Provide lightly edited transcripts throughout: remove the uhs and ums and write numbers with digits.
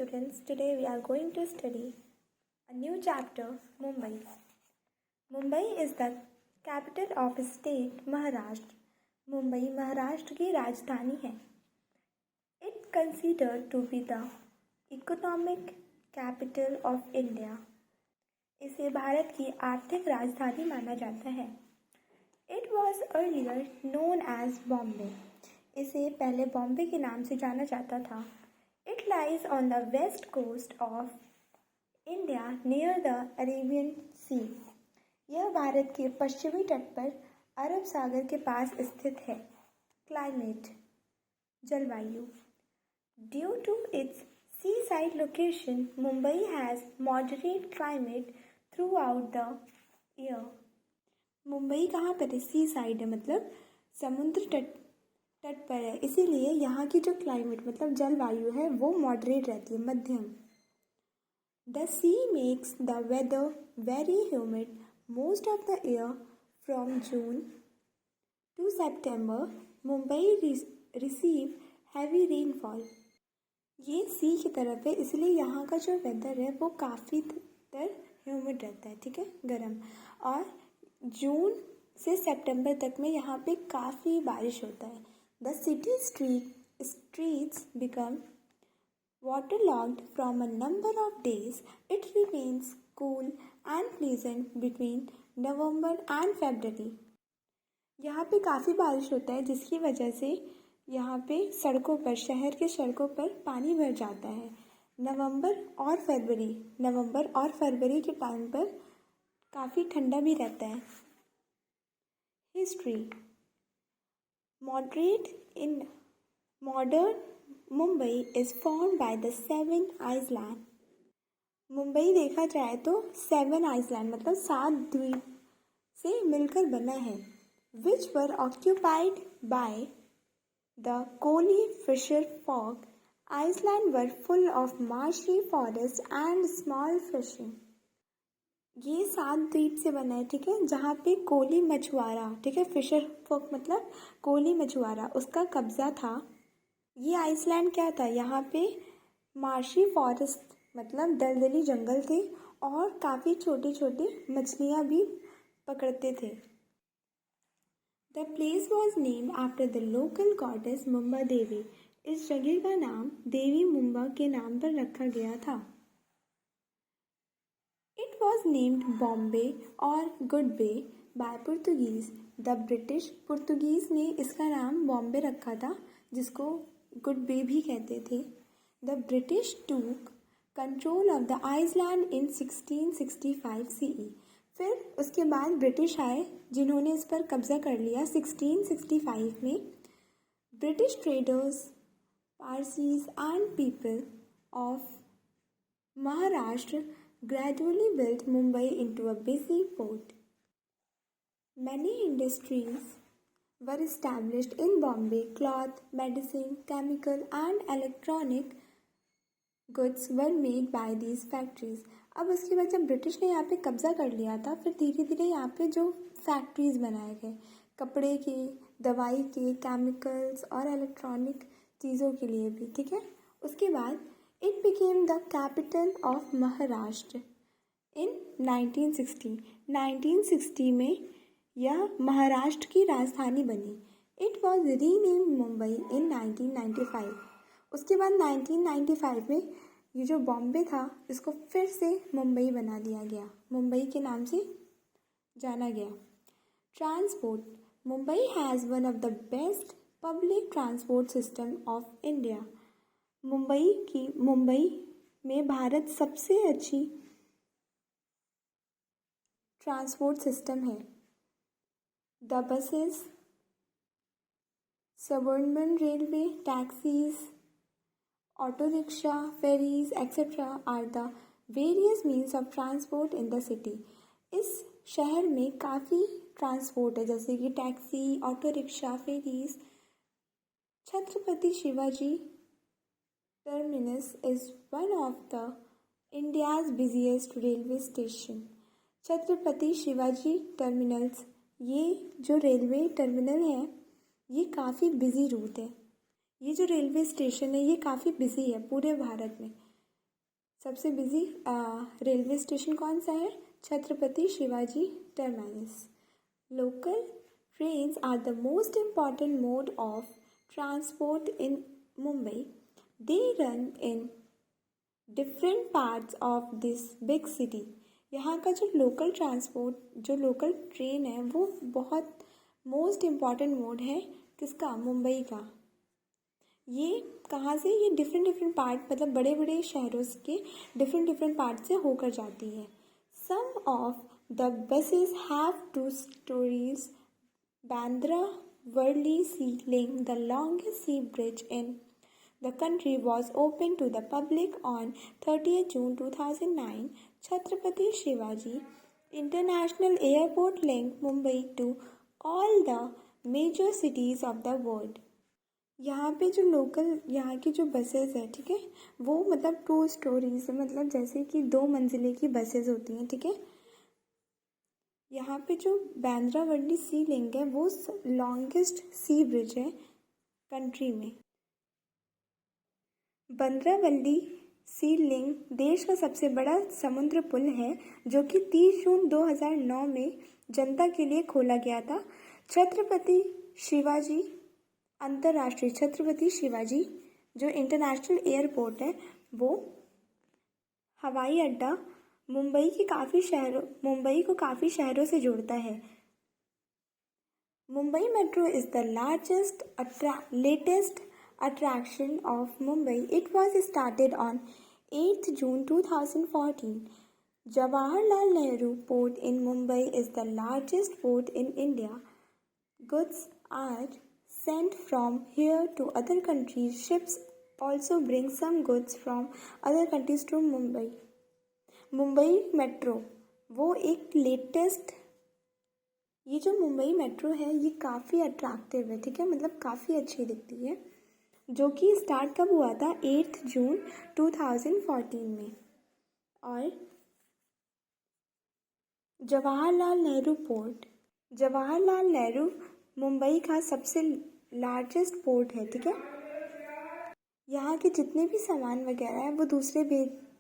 students, today we are going to study a new chapter, Mumbai. Mumbai is the capital of state Maharashtra. Mumbai Maharashtra की राजधानी है. It considered to be the economic capital of India. इसे भारत की आर्थिक राजधानी माना जाता है. It was earlier known as Bombay. इसे पहले बॉम्बे के नाम से जाना जाता था. It lies on the west coast of India near the Arabian Sea. यह भारत के पश्चिमी तट पर अरब सागर के पास स्थित है. Climate, जलवायु. Due to its seaside location, Mumbai has moderate climate throughout the year. Mumbai कहाँ पर है? सी साइड है, मतलब समुद्र तट पर है, इसीलिए यहाँ की जो क्लाइमेट मतलब जलवायु है वो मॉडरेट रहती है, मध्यम. The sea makes the weather very humid most of the year from June to September. Mumbai receive heavy rainfall. ये सी की तरफ है, इसलिए यहाँ का जो वेदर है वो काफ़ी तर ह्यूमिड रहता है, ठीक है, गर्म. और जून से सितंबर तक में यहाँ पे काफ़ी बारिश होता है. The city streets become waterlogged from a number of days. It remains cool and pleasant between November and February. यहाँ पे काफ़ी बारिश होता है, जिसकी वजह से यहाँ पे सड़कों पर, शहर के सड़कों पर पानी भर जाता है. नवंबर और फरवरी के टाइम पर काफ़ी ठंडा भी रहता है. History. Modern Mumbai is formed by the 7 island. Mumbai देखा जाए तो 7 आइसलैंड मतलब 7 द्वीप से मिलकर बना है. Which were occupied by the Koli fisher folk. Islands were full of marshy forest and small fishing. ये 7 द्वीप से बना है, ठीक है, जहाँ पे कोली मछुआरा, ठीक है, फिशर फोक मतलब कोली मछुआरा, उसका कब्जा था. ये आइसलैंड क्या था? यहाँ पे मार्शी फॉरेस्ट मतलब दलदली जंगल थे और काफ़ी छोटी छोटी मछलियाँ भी पकड़ते थे. The place was named after the local goddess Mumba Devi. इस जगह का नाम देवी मुंबा के नाम पर रखा गया था. It was named Bombay or Good Bay by Portuguese. The British Portuguese ने इसका नाम बॉम्बे रखा था, जिसको गुड बे भी कहते थे. The British took control of the island in 1665 CE. फिर उसके बाद ब्रिटिश आए, जिन्होंने इस पर कब्जा कर लिया 1665 में. British traders, Parsis and people of Maharashtra gradually built Mumbai into a busy port. Many industries were established in Bombay. Cloth, medicine, chemical and electronic goods were made by these factories. अब उसके बाद जब British ने यहाँ पे कब्जा कर लिया था, फिर धीरे धीरे यहाँ पे जो फैक्ट्रीज बनाए गए, कपड़े के, दवाई के, केमिकल्स और इलेक्ट्रॉनिक चीज़ों के लिए भी, ठीक है. उसके बाद It became the capital of Maharashtra in 1960. 1960 में यह महाराष्ट्र की राजधानी बनी. It was renamed Mumbai in 1995. उसके बाद 1995 में ये जो बॉम्बे था, इसको फिर से मुंबई बना दिया गया, मुंबई के नाम से जाना गया. Transport. Mumbai has one of the best public transport system of India. Mumbai में भारत सबसे अच्छी ट्रांसपोर्ट सिस्टम है. The buses, suburban railway, taxis, auto rickshaw, ferries etcetera are the various means of transport in the city. इस शहर में काफ़ी transport है, जैसे कि taxi, auto rickshaw, ferries. Chhatrapati Shivaji Terminus is one of the India's busiest railway station. Chhatrapati Shivaji terminals, ये जो railway terminal है, ये काफ़ी बिजी रूट है. ये जो रेलवे स्टेशन है ये काफ़ी बिजी है पूरे भारत में. सबसे बिजी रेलवे स्टेशन कौन सा है? Chhatrapati Shivaji terminus. Local trains are the most important mode of transport in Mumbai. They run in different parts of this big city. यहाँ का जो लोकल ट्रांसपोर्ट, जो लोकल ट्रेन है, वो बहुत मोस्ट इम्पॉर्टेंट मोड है। किसका? मुंबई का। ये कहाँ से? ये डिफरेंट डिफरेंट पार्ट, मतलब बड़े बड़े शहरों के डिफरेंट डिफरेंट पार्ट से होकर जाती है। Some of the buses have two storeys. Bandra Worli Sea Link, the longest sea bridge in the country, was opened to the public on 30th June 2009. Chhatrapati Shivaji International Airport linked Mumbai to all the major cities of the world. यहाँ पे जो local यहाँ की जो buses है, ठीक है, वो मतलब 2 स्टोरीज, मतलब जैसे कि 2 मंजिले की बसेस होती हैं, ठीक है। यहाँ पे जो बांद्रा वर्ली सी लिंक है वो लॉन्गेस्ट सी ब्रिज है कंट्री में। बांद्रा वर्ली सी लिंक देश का सबसे बड़ा समुद्र पुल है जो कि 30 जून 2009 में जनता के लिए खोला गया था। छत्रपति शिवाजी अंतर्राष्ट्रीय छत्रपति शिवाजी जो इंटरनेशनल एयरपोर्ट है, वो हवाई अड्डा मुंबई को काफ़ी शहरों से जोड़ता है। Mumbai metro is the latest attraction of Mumbai. It was started on 8th June 2014. Jawaharlal Nehru Port in Mumbai is the largest port in India. Goods are sent from here to other countries. Ships also bring some goods from other countries to Mumbai. Mumbai metro वो एक latest, ये जो Mumbai metro है ये काफ़ी attractive है, ठीक है, मतलब काफ़ी अच्छी दिखती है, जो कि स्टार्ट कब हुआ था? 8 जून 2014 में। और जवाहरलाल नेहरू पोर्ट, जवाहरलाल नेहरू मुंबई का सबसे लार्जेस्ट पोर्ट है, ठीक है। यहाँ के जितने भी सामान वगैरह हैं वो दूसरे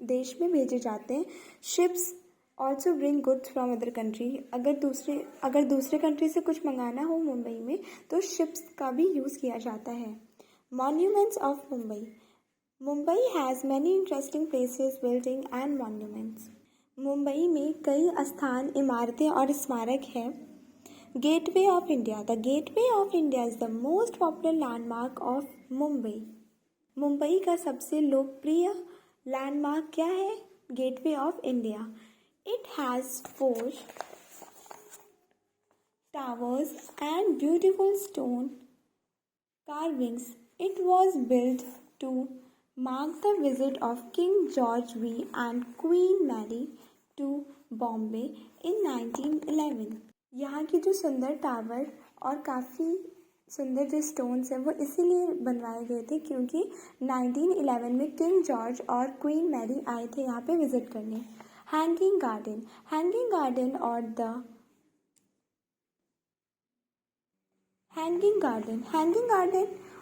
देश में भेजे जाते हैं। Ships also bring goods from other country. अगर दूसरे कंट्री से कुछ मंगाना हो मुंबई में तो शिप्स का भी यूज़ किया जाता है। Monuments of Mumbai. Mumbai has many interesting places, building and monuments. Mumbai में कई स्थान, इमारतें और स्मारक हैं। Gateway of India. The gateway of India is the most popular landmark of Mumbai. Mumbai का सबसे लोकप्रिय लैंडमार्क क्या है? Gateway of India. It has 4 towers and beautiful stone carvings. It was built to mark the visit of King George V and Queen Mary to Bombay in 1911. यहाँ की जो सुंदर tower और काफ़ी सुंदर जो स्टोन्स हैं वो इसीलिए बनवाए गए थे क्योंकि 1911 में किंग जॉर्ज और क्वीन मैरी आए थे यहाँ पे विजिट करने। Hanging garden. हैंगिंग गार्डन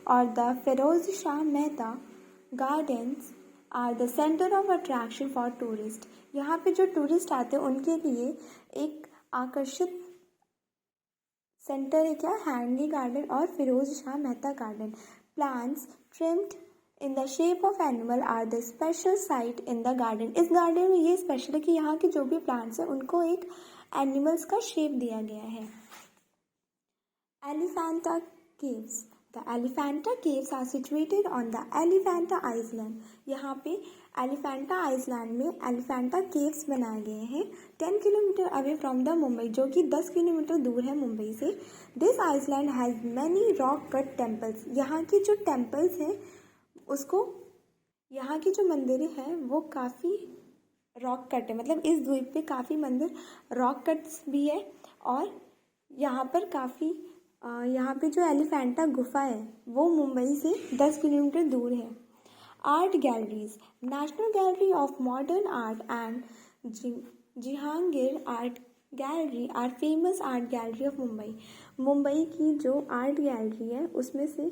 और the Firoz Shah Mehta gardens are the centre of attraction for tourist. यहाँ पे जो टूरिस्ट आते हैं उनके लिए एक आकर्षित सेंटर है क्या? हैंगिंग गार्डन और Firoz Shah Mehta garden. Plants trimmed in the shape of animal are the special sight in the garden. इस गार्डन में ये स्पेशल है कि यहाँ के जो भी प्लांट्स हैं उनको एक एनिमल्स का शेप दिया गया है। Elephanta caves. The Elephanta caves are situated on the Elephanta island. यहाँ पे एलिफेंटा आइसलैंड में एलिफेंटा केव्स बनाए गए हैं 10 kilometre away from the Mumbai, जो कि 10 किलोमीटर दूर है मुंबई से। This island has many rock cut temples. यहाँ के जो टेम्पल्स हैं उसको, यहाँ की जो मंदिरें हैं वो काफ़ी रॉक कट है, मतलब इस द्वीप पे काफ़ी मंदिर रॉक कट्स भी है। और यहाँ पर यहाँ पे जो एलिफेंटा गुफा है वो मुंबई से 10 किलोमीटर दूर है। Art galleries. National gallery of modern art and Jehangir art gallery are famous art gallery of Mumbai. Mumbai की जो आर्ट गैलरी है उसमें से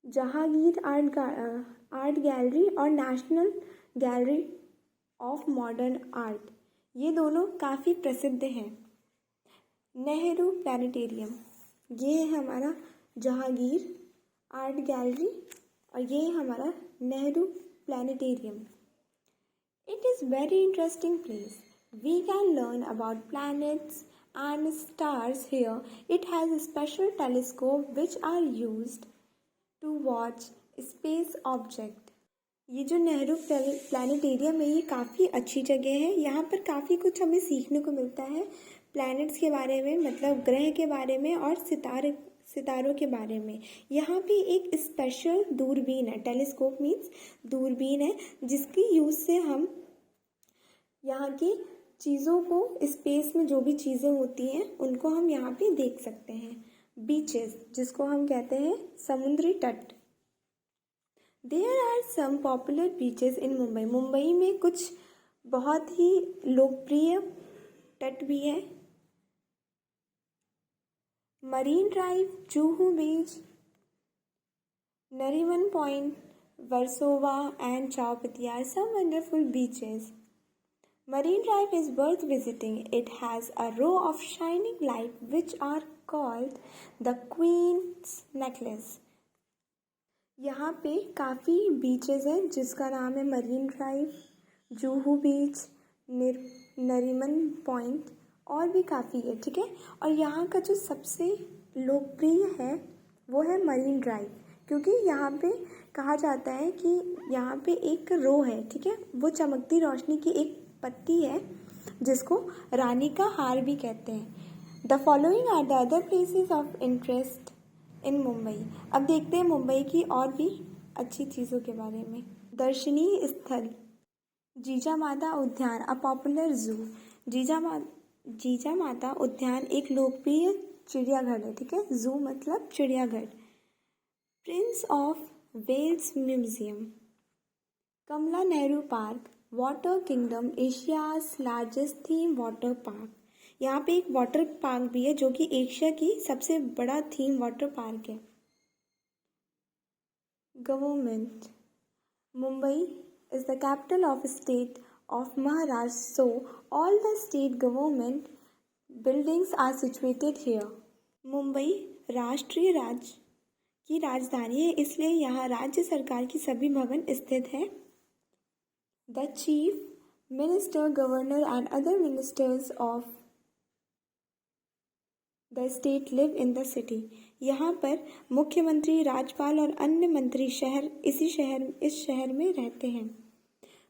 जहांगीर आर्ट गैलरी और national gallery of modern art, ये दोनों काफ़ी प्रसिद्ध हैं। नेहरू प्लानिटेरियम, ये है हमारा जहांगीर आर्ट गैलरी और ये है हमारा Nehru planetarium. It is very interesting place. We can learn about planets and stars here. It has a special telescope which are used to watch space object. ये जो नेहरू प्लानिटेरियम है ये काफ़ी अच्छी जगह है। यहाँ पर काफ़ी कुछ हमें सीखने को मिलता है प्लैनेट्स के बारे में, मतलब ग्रह के बारे में और सितारों के बारे में। यहाँ पे एक स्पेशल दूरबीन है, टेलीस्कोप मीन्स दूरबीन है, जिसकी यूज़ से हम यहाँ की चीज़ों को, स्पेस में जो भी चीज़ें होती हैं उनको हम यहाँ पे देख सकते हैं। बीचेस, जिसको हम कहते हैं समुद्री तट। There are some popular beaches in Mumbai. Mumbai में कुछ बहुत ही लोकप्रिय तट भी है। Marine Drive, Juhu beach, Nariman Point, Versova and Chowpatty are some wonderful beaches. Marine Drive is worth visiting. It has a row of shining lights which are called the Queen's Necklace. यहाँ पे काफ़ी बीचेस हैं जिसका नाम है Marine Drive, Juhu beach, Nariman point और भी काफ़ी है, ठीक है। और यहाँ का जो सबसे लोकप्रिय है वो है मरीन ड्राइव, क्योंकि यहाँ पे कहा जाता है कि यहाँ पे एक रो है, ठीक है, वो चमकती रोशनी की एक पत्ती है जिसको रानी का हार भी कहते हैं। The following are the other places of interest in Mumbai. अब देखते हैं मुंबई की और भी अच्छी चीज़ों के बारे में। दर्शनीय स्थल, जीजा माता उद्यान, अ पॉपुलर जू। जीजा माता उद्यान एक लोकप्रिय चिड़ियाघर है, ठीक है, जू मतलब चिड़ियाघर। Prince of Wales museum, Kamala Nehru park, water kingdom, Asia's largest theme water park. यहाँ पे एक वाटर पार्क भी है जो कि एशिया की सबसे बड़ा थीम वाटर पार्क है। Government, Mumbai is the capital of state of Maharashtra, so all the state government buildings are situated here. Mumbai राष्ट्रीय राज्य की राजधानी है, इसलिए यहाँ राज्य सरकार की सभी भवन स्थित हैं। The chief minister, governor and other ministers of the state live in the city. यहाँ पर मुख्यमंत्री, राज्यपाल और अन्य मंत्री इस शहर में रहते हैं।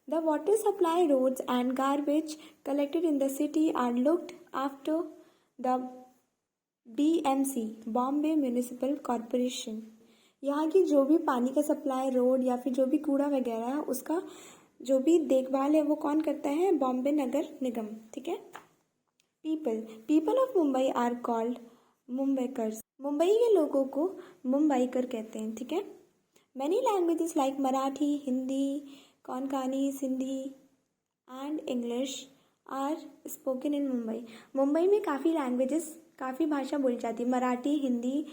The water supply, roads and garbage collected in the city are looked after the BMC, Bombay Municipal Corporation. यहाँ की जो भी पानी का सप्लाई, रोड या फिर जो भी कूड़ा वगैरह है उसका जो भी देखभाल है वो कौन करता है? बॉम्बे नगर निगम, ठीक है। People of Mumbai are called Mumbaikars. Mumbai के लोगों को मुंबईकर कहते हैं, ठीक है। Many languages like Marathi, Hindi, Konkani, Sindhi and English are spoken in Mumbai. Mumbai में काफ़ी भाषा बोली जाती है, मराठी, हिंदी,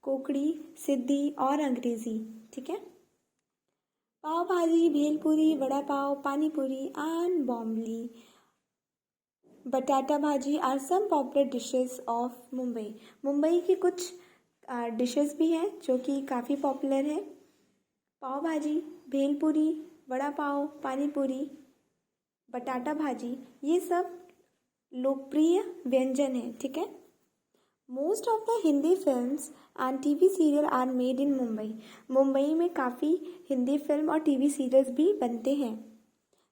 कोंकणी, सिंधी और अंग्रेज़ी, ठीक है। पाव भाजी, भेलपुरी, वड़ा पाव, पानी पूरी and bombil, batata bhaji are some popular dishes of Mumbai. Mumbai की कुछ डिशेस भी हैं जो कि काफ़ी पॉपुलर हैं। पाव भाजी, भेलपुरी, वड़ा पाव, पानी पूरी, बटाटा भाजी, ये सब लोकप्रिय व्यंजन हैं, ठीक है। Most of the Hindi films and TV serial are made in Mumbai. Mumbai में काफ़ी हिंदी फिल्म और टीवी सीरियल्स भी बनते हैं।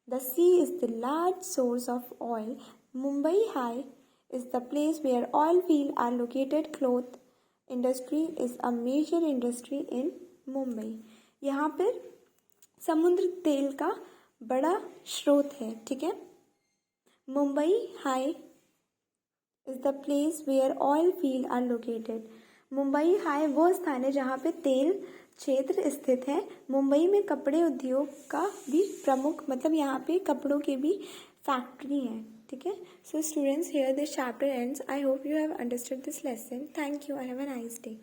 The sea is the large source of oil. Mumbai high is the place where oil field are located. Cloth industry is a major industry in Mumbai. यहाँ पर समुद्र तेल का बड़ा स्रोत है, ठीक है। Mumbai high is the place where oil field are located. Mumbai high वो स्थान है जहाँ पे तेल क्षेत्र स्थित है। मुंबई में कपड़े उद्योग का भी प्रमुख, मतलब यहाँ पे कपड़ों के भी फैक्ट्री हैं, ठीक है। So students, here this chapter ends. I hope you have understood this lesson. Thank you, have a nice day.